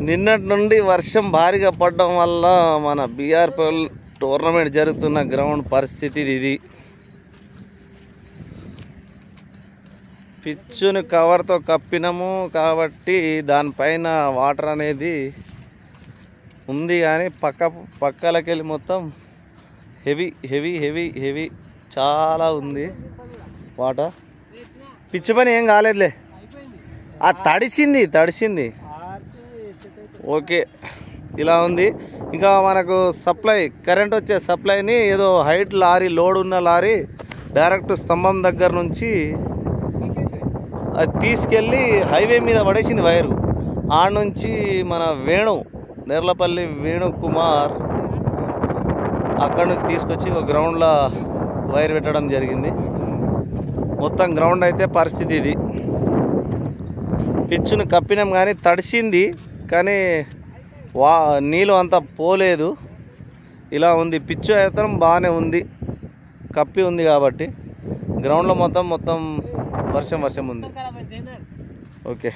నిన్నటి నుండి వర్షం భారీగా పడడం వల్ల మన బీఆర్పీఎల్ టోర్నమెంట్ జరుగుతున్న గ్రౌండ్ పరిస్థితి ఇది. పిచ్చుని కవర్తో కప్పినాము కాబట్టి దానిపైన వాటర్ అనేది ఉంది, కానీ పక్కలకి వెళ్ళి మొత్తం హెవీ హెవీ హెవీ హెవీ చాలా ఉంది వాటర్. పిచ్చి పని ఏం కాలేదులే, తడిసింది. ఓకే, ఇలా ఉంది. ఇంకా మనకు సప్లై కరెంట్ వచ్చే సప్లైని ఏదో హైట్ లారీ లోడ్ ఉన్న లారీ డైరెక్ట్ స్తంభం దగ్గర నుంచి అది తీసుకెళ్ళి హైవే మీద పడేసింది వైరు. ఆడ నుంచి మన నెర్లపల్లి వేణు కుమార్ అక్కడి నుంచి తీసుకొచ్చి ఒక గ్రౌండ్లో వైర్ పెట్టడం జరిగింది. మొత్తం గ్రౌండ్ అయితే పరిస్థితి ఇది. పిచ్చును కప్పినాం కానీ తడిసింది, కానీ నీళ్ళు అంతా పోలేదు. ఇలా ఉంది. పిచ్చు అయితే బాగానే ఉంది, కప్పి ఉంది కాబట్టి. గ్రౌండ్లో మొత్తం వర్షం ఉంది. ఓకే.